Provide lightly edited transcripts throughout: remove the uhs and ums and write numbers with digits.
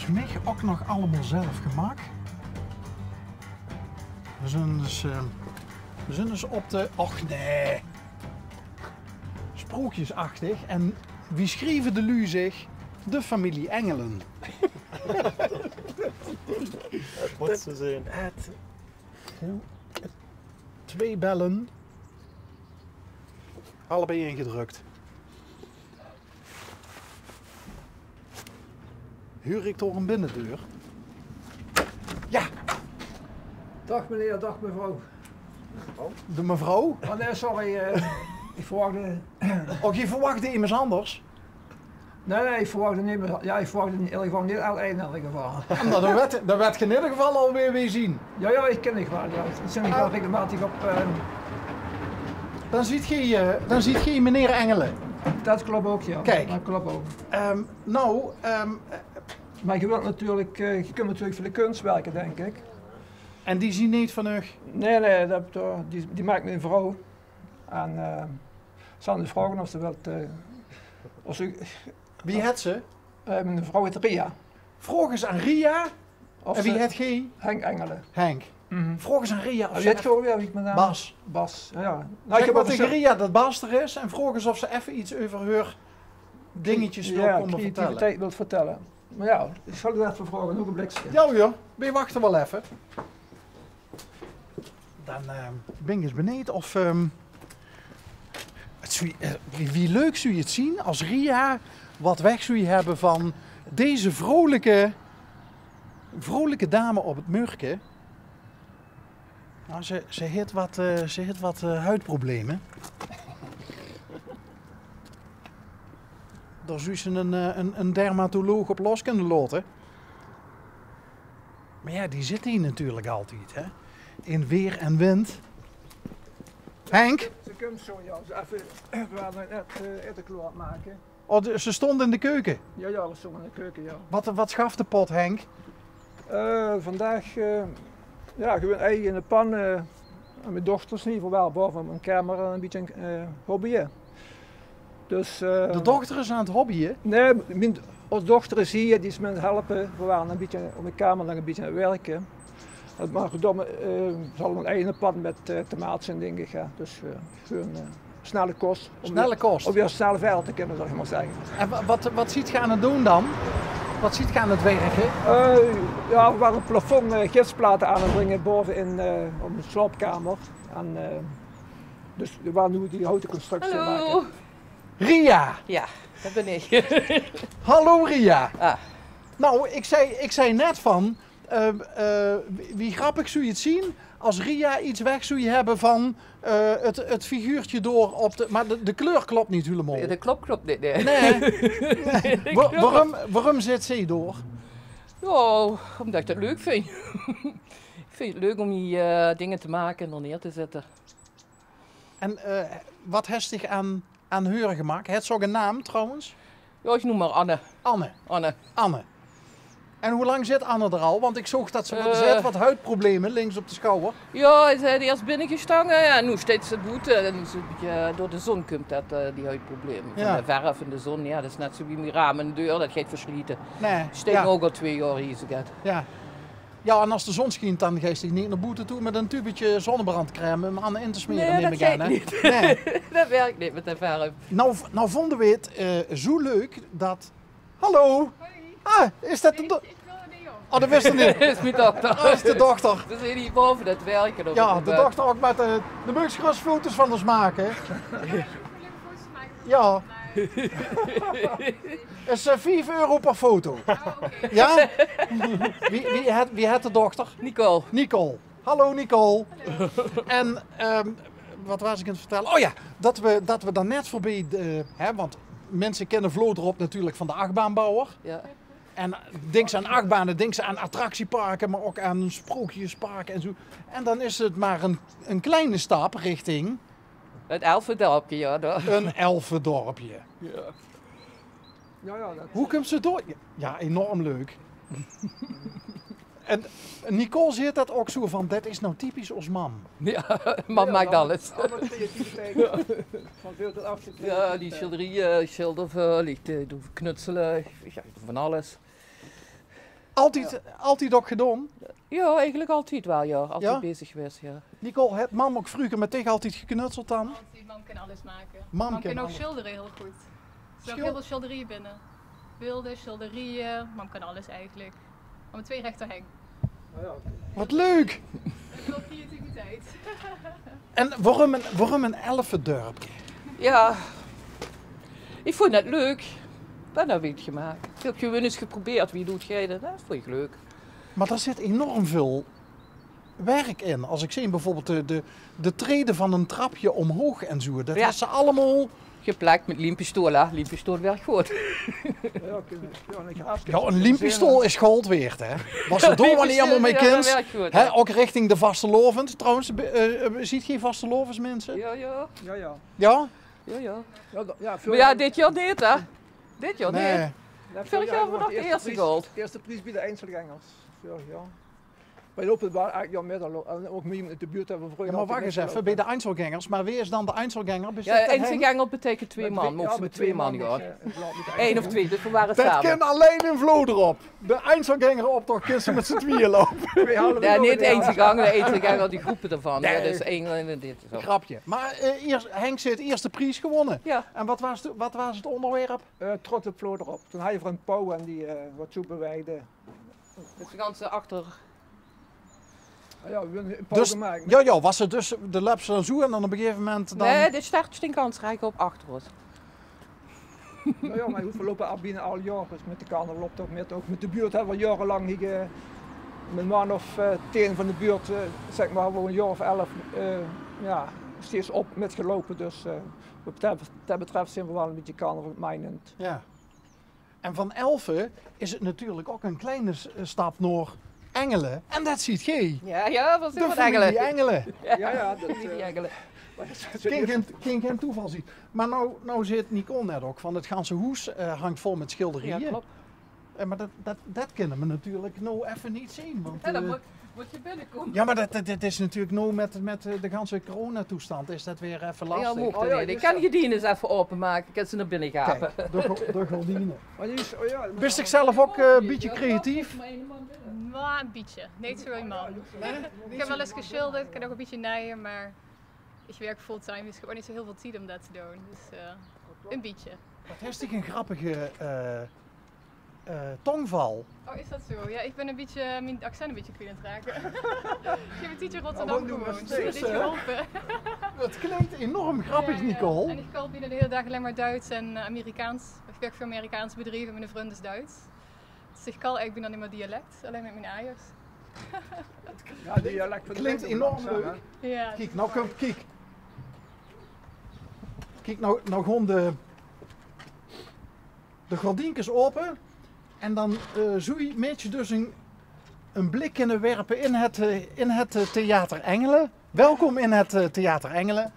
volgens mij ook nog allemaal zelf gemaakt. We zijn dus op de... Och nee. Sprookjesachtig. En wie schreven de lu zich? De familie Engelen. Het moet zo zijn. Twee bellen. Allebei ingedrukt. Huur ik door een binnendeur? Ja, Dag meneer, dag mevrouw. de mevrouw. Oh nee, sorry, ik verwachtte... Oh, je verwachtte iemand anders? Nee, ik verwachtte niet meer... Ja, ik verwachtte in ieder geval niet L1 in ieder geval. Nou, dat werd je in ieder geval alweer weer zien. Ja, ik ken het wel. Ja. Dat zit ik wel regelmatig op... Dan ziet je meneer Engelen. dat klopt ook, ja. Kijk. Dat klopt ook. Nou, Maar je wilt natuurlijk... je kunt natuurlijk voor de kunst werken, denk ik. en die zien niet van u. Nee, die maakt me een vrouw. En... zal eens vragen of ze wilt... of ze... Wie het ze? Mijn vrouw heet Ria. Vroeg eens aan Ria. Of En wie ze- het geen? Henk Engelen. Henk. Vroeg eens aan Ria of Je ze weet gewoon weer wie ik met naam... Bas. Bas, ja. Nou, Zeg ik heb maar ook tegen een- Ria dat Bas er is en vroeg eens of ze even iets over haar dingetjes wil komen vertellen. creativiteit wilt vertellen. Maar ja, ik zal u even vragen, hoe een blikje. Ja joh, we wachten wel even. Dan ben ik eens benieuwd of... wie leuk zou je het zien als Ria wat weg zou je hebben van deze vrolijke dame op het murken. Nou, ze heeft wat huidproblemen. Daar zou ze een dermatoloog op los kunnen laten. Maar ja, die zit hier natuurlijk altijd, hè? In weer en wind. Henk? Ze kunnen zo, ja, ze even, we hadden net eten klaar maken. Oh, ze stond in de keuken. Ja, we stonden in de keuken, ja. Wat schaft de pot, Henk? Vandaag, ja, gewoon ei in de pan. En mijn dochters in ieder geval wel, boven mijn kamer een beetje hobbyen. Dus, De dochter is aan het hobbyen. Nee, onze dochter is hier, die is me aan het helpen. We waren een beetje op mijn kamer nog een beetje aan het werken. Maar verdomme, ze hadden een ei in de pan met tomaten en dingen. Ja. Dus gewoon snelle kost. Snelle kost. Om weer snel verder te kunnen, zal ik maar zeggen. En wat ziet je aan het doen dan? Wat ziet je aan het werken? Ja, we waren een plafond gipsplaten aan het brengen boven in op de slaapkamer. En, dus we waren nu die houten constructie aan het Hallo. maken. Ria! Ja, dat ben ik. Hallo Ria! Ah. Nou, ik zei net van, wie grappig zou je het zien als Ria iets weg zou je hebben van het figuurtje door op de... Maar de kleur klopt niet helemaal. Dat klopt niet, nee. Nee. Waarom zit ze door? Oh, omdat ik dat leuk vind. Ik vind het leuk om die dingen te maken en er neer te zetten. En wat heeft zich aan haar gemaakt? Het is ook een naam trouwens? Ja, ik noem maar Anne. Anne. Anne. En hoe lang zit Anne er al? Want ik zag dat ze had wat huidproblemen links op de schouder. Ja, ze is eerst binnengestangen en nu steeds het boete. En een beetje door de zon komt dat, die huidproblemen. Van Ja. de verf en de zon, ja, dat is net zo wie mijn raam en de deur, dat gaat verslieten. Nee. Steek Ja. ook al 2 jaar hier zo gaat. Ja. Ja, en als de zon schijnt, dan geeft hij niet naar boete toe met een tubetje zonnebrandcrème om Anne in te smeren, Nee, neem dat ik aan. gaat Hè? niet. Nee. Dat werkt niet met de verf. Nou vonden we het zo leuk dat... Hallo! Ah, is dat de dochter? Oh, dat wist ik niet. Dat is mijn dochter. Dat is de dochter. We zijn hier boven het werken. op Ja, het de bed. dochter ook met de Bugsgras foto's van ons maken. Ja. Is €5 per foto. Ja? Wie had de dochter? Nicole. Nicole. Hallo Nicole. En wat was ik aan het vertellen? Oh ja, dat we daar net voorbij, hè, want mensen kennen Vlodrop natuurlijk van de achtbaanbouwer. Ja. En denk ze aan achtbanen, denk ze aan attractieparken, maar ook aan sprookjesparken en zo. En dan is het maar een kleine stap richting Het elfendorpje, ja. Daar. een elfendorpje. Ja, dat Hoe komt ze door? Ja, enorm leuk. En Nicole zegt dat ook zo van, dat is nou typisch ons mam. Ja, man maakt alles. Allemaal creativiteit. Van veel tot af. Ja, die schilderieën, schilderen, licht, knutselen, ja, van alles. Altijd ook gedaan. Ja, eigenlijk altijd wel, ja. Altijd Ja? bezig geweest, ja. Nicole, het mam ook vroeger met tegen altijd geknutseld dan? Mam kan alles maken. Mam Mam kan kan ook alles. schilderen heel goed. Er zijn ook heel veel schilderieën binnen. Beelden, schilderieën. Mam kan alles eigenlijk. Mam met 2 rechterheng. Wat leuk! Veel creativiteit. En waarom een elfendorpje? Ja, ik vond het leuk. Dat heb ik gemaakt. Ik heb gewoon eens geprobeerd. Wie doet jij dat? Dat vond ik leuk. Maar daar zit enorm veel werk in. Als ik zie bijvoorbeeld de treden van een trapje omhoog en zo. Dat Ja. is ze allemaal... Geplakt met limpistool, hè. Limpistool werkt goed. Ja, een limpistool is gold waard, hè. Was er door wanneer allemaal mee Ja, dat kind. werkt goed. Hè, ook richting de vastelovens. Trouwens, ziet geen vastelovens mensen? Ja, ja. Ja, ja. Ja? Ja, ja. Ja, veel Maar ja, dit jaar niet, hè. Dit jaar Nee. niet. Vorig jaar was nog de eerste gold. De eerste prijs bij de Einzelgangers. Vorig jaar. Wij lopen wel eigenlijk ja, met en ook meer in de buurt hebben we vroeger. Ja, maar wacht altijd eens even, bij de Einzelgangers. Maar wie is dan de Einzelganger? Bezit Ja, dat één Henk? verganger betekent 2 man. Mocht ze met 2 man gaan. 1 of 2, dus we waren Dat samen. kan alleen een vlo erop. De Einzelganger optocht kunnen ze met z'n tweeën lopen. Ja, niet één verganger, de één verganger, die groepen ervan. Ja, Nee. dus één en dit. Zo. Grapje. Maar Henk heeft eerste prijs gewonnen. Ja. En wat was het onderwerp? Trot de vloer erop. Toen had je voor een pauw en die wat zo beweide. Dus de ganse achter. Ja, we hebben een pauw Dus, gemaakt. ja, was het dus de laps dan zo en dan op een gegeven moment dan... Nee, dit start de kansrijk op achterhoofd. Nou ja, maar goed, we lopen al binnen al jaren. Dus met de kamer loopt ook met de buurt hebben we jarenlang hier, met man of 10 van de buurt, zeg maar, hebben we een jaar of 11 ja, steeds op met gelopen. Dus wat dat betreft zijn we wel een beetje carnavalmijnend. Ja. En van Elfen is het natuurlijk ook een kleine stap naar Engelen. En dat ziet gij. Ja, ja, wat De zijn we familie eigenlijk? Engelen. Ja, dat Die eigenlijk. Geen toeval zien. Maar nou zit Nicole net ook van het ganse hoes hangt vol met schilderiën. Ja, klopt. Maar dat kunnen we natuurlijk nou even niet zien. Want, Ja, dan moet je binnenkomen. ja, maar dat is natuurlijk nou met de ganse coronatoestand is dat weer even Ja, lastig. mocht Oh, er ja, niet. Ik dus kan dat- je die eens even openmaken. Ik kan ze naar binnen gapen. Kijk, de gordijnen. Maar die is, oh ja, Bist ik zelf ook een beetje creatief? Maar een beetje. Niet zo helemaal. Ik heb wel eens geschilderd, ik kan ook een beetje naaien, maar ik werk fulltime, dus ik heb ook niet zo heel veel tijd om dat te doen. Dus een beetje. Wat is toch een grappige tongval? Oh, is dat zo? Ja, ik ben een beetje, mijn accent een beetje kwijt aan het raken. Ik heb een tijdje Rotterdam wat doen we gewoond, steeds, dus dat is hè? geholpen. Het klinkt enorm grappig, Ja, ja. Nicole. En ik kan binnen de hele dag alleen maar Duits en Amerikaans. Ik werk voor Amerikaanse bedrijven en mijn vriend is Duits. Dus ik kan eigenlijk bijna niet meer dialect, alleen met mijn Ajax. ja, die dialect van de Klinkt Nederlanders, enorm hè. leuk. Ja, Kijk, nou komt, kijk. Kijk, nou gewoon de gordijntjes open. En dan zoei met je dus een blik kunnen werpen in het Theater Engelen. Welkom in het Theater Engelen.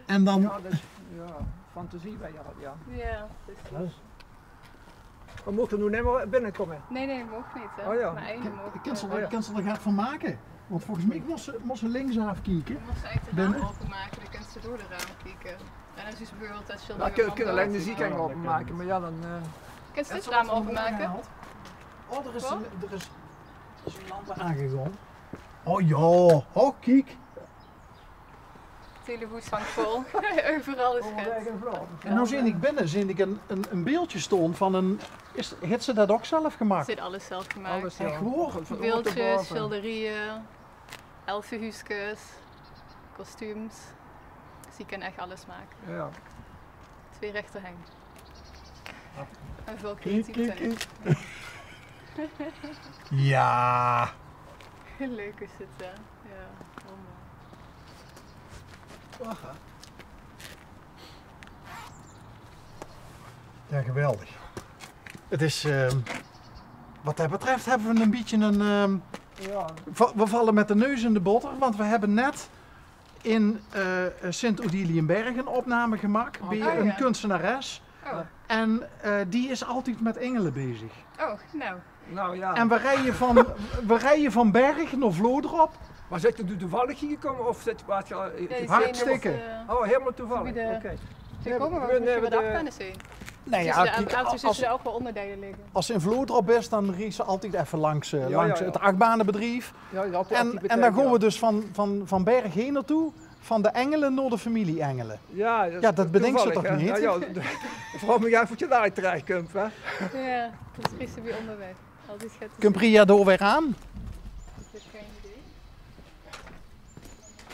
En dan... Ja, dat is ja, fantasie bij jou, ja. ja, dus. We mochten nu niet meer binnenkomen. Nee, dat mag niet. Hè. Oh ja. Mijn eigen mogen. Ik kan ze er gaat van maken. Want volgens mij moest ze linksaf kijken. Je mag ze eigenlijk de Binnen? raam openmaken, dan kan ze door de raam kijken. En dan is dus bijvoorbeeld dat Ja, schilderij. we kunnen alleen de ziekenhuis openmaken, maar ja, dan... Kan ze dit raam openmaken? Oh, er is Wat? een lamp aangegaan. Oh ja, oh kijk. Het hele hoes hangt vol. Overal is het. En nou zie ik binnen een beeldje staan van een... Heeft ze dat ook zelf gemaakt? Zit alles zelf gemaakt. Alles, Echt hoor. Beeldjes, schilderijen, elfenhuisjes, kostuums. Dus die kan echt alles maken. Ja. 2 rechterheng. En veel Kijk, kijk, creativiteit. kijk. Ja. Leuk is het, hè? Ja, heel mooi. Ja, geweldig. Het is... wat dat betreft hebben we een beetje een... Ja, we vallen met de neus in de boter, want we hebben net in Sint-Odiliënberg een opname gemaakt bij ja. een kunstenares. Oh, En die is altijd met engelen bezig. oh, nou. nou ja. En we rijden van Berg naar Vlodrop. Maar zit je toevallig hier gekomen of zit je wat je... Ja, die Hartstikke. zijn dus, Oh, helemaal toevallig. Wie de- Oké. Ze komen we wel, moet je hebben wat de- afkennen zien. Nee, Tussen ja, de kijk, auto's zullen er ook wel onderdelen liggen. als ze in Vlodrop is, dan rijden ze altijd even langs, langs ja. het achtbanenbedrijf. Ja, je had die En activiteit, dan gaan ja. we dus van Berg heen naartoe, van de Engelen naar de familie Engelen. Ja, Ja, dat bedenkt ze toevallig, toch hè? niet? Ja, vooral me jij voor je daar terecht kunt, hè? Ja, dat is weer onderweg. Altijd gaat Kun Ria door weer aan? Ik heb geen idee.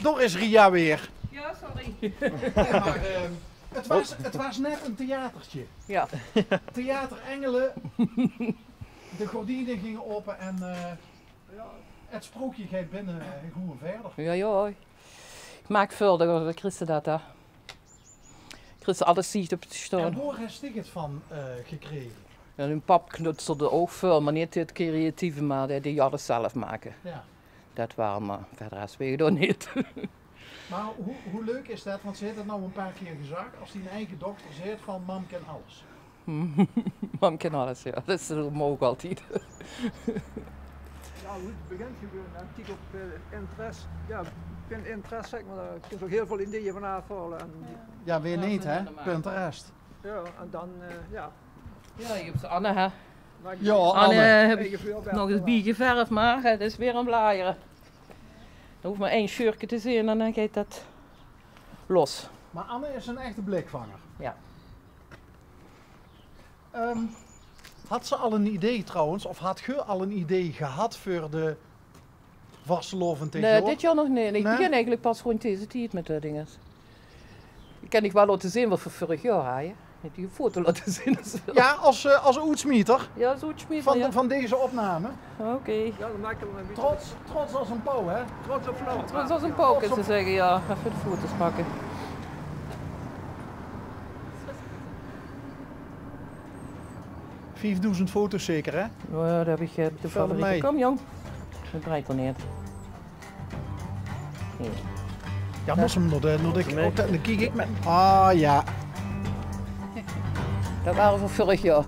Door is Ria weer. Ja, sorry. Maar, het was net een theatertje. Ja. Theater Engelen. De gordijnen gingen open en het sprookje gaat binnen gewoon verder. Ja, ja. Ik maak verder, Christen dat daar. Christen alles ziet op het En staan. waar heeft hij het van gekregen? En hun pap knutselde ook veel, maar niet het creatieve, maar die alles zelf maken. Ja. Dat waren maar verder als weet ik dat niet. Maar hoe leuk is dat? Want ze heeft het nou een paar keer gezegd. Als die een eigen dochter zegt van mam kan alles. Mam kan alles, ja. Dat is ook altijd. Ja, hoe het begint gewoon, hè? Kijk op interesse. Ja, ik vind interesse, zeg maar, daar kun je ook heel veel ideeën van afhalen. En, Ja, weer Ja, niet hè? helemaal. Pinterest. ja, en dan, ja. Ja, je hebt Anne, hè. maak je Ja, Anne Anne. heb ik eigen voorbeeld nog eens van. biertje verf maken, het is weer een blaaieren. Dan hoeft maar één shirtje te zien en dan gaat dat los. Maar Anne is een echte blikvanger. Ja. Had ze al een idee trouwens, of had je al een idee gehad voor de vastelovend dit Nee, jaar? dit jaar nog niet. Ik Nee? begin eigenlijk pas gewoon deze tijd met de dingen. Ik kan niet wel laten zien wat voor vorig jaar had je. Met die foto laten zien. Ja, als oetsmieter Ja, zoiets meer ja. van deze opname. Oké. Ja, dan maak je er een beetje Trots als een pauw hè? trots op vrouw. Het was als een poker te zeggen, ja. Even de foto's pakken. $5.000 foto's zeker hè? Nou, dat heb ik de mee. favoriete. Kom jong. Dat draait er niet. Hier. Ja, moest hem nog de dan kijk ik met. Ah ja. Dat waren voor vorig jaar.